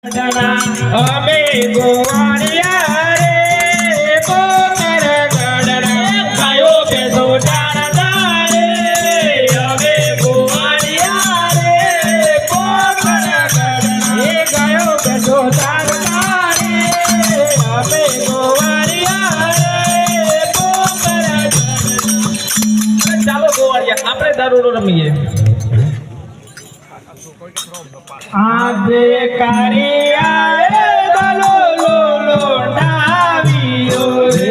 અમે ગોવાળિયા રે પોકર ગઢડા ગાયો બેસો જાણતા રે અમે ગોવાળિયા રે પોકર ગઢડા એ ગાયો બેસો જાણતા રે અમે ગોવાળિયા રે પોકર ગઢડા ચાલો ગોવાળિયા આપણે દારૂડો રમીએ આજે કારિયા દલો લો લોટાવ્યો રે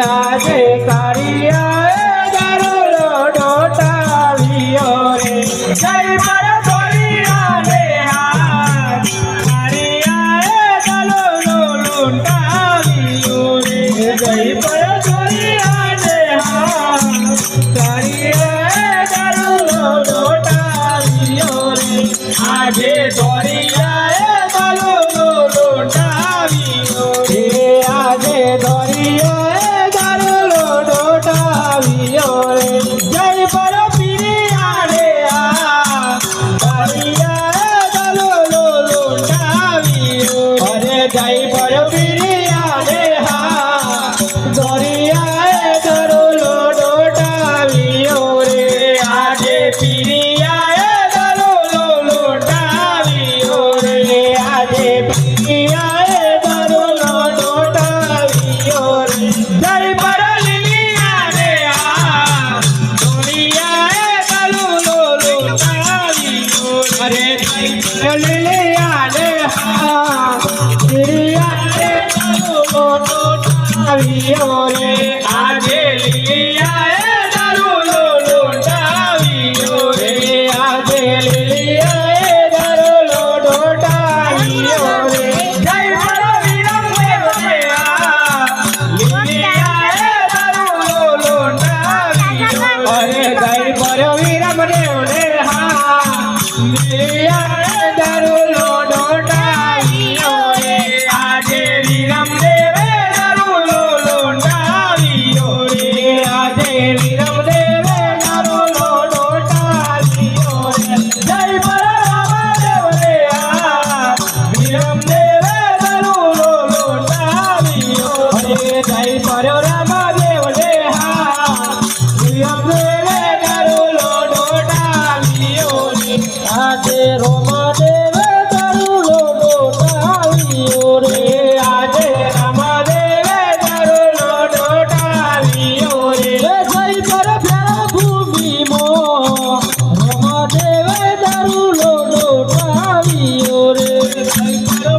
આજે કારિયા દલો લો લોટાવ્યો રે જય પર ધોરિયા રે હાથ કારિયા દલો લો લોટાવ્યો રે જય પર ધોરિયા રે હાથ કારિયા દલો લો લોટાવ્યો રે આજે દોરિયા દલો લો લોટાવ્યો રે આજે દોરિયા દલો લો લોટાવ્યો રે જય પર પીરિયા રે આ દોરિયા દલો લો લોટાવ્યો અરે જય પર પીરિયા રે હા દોરિયા દલો લો લોટાવ્યો રે આજે પીરિયા Yo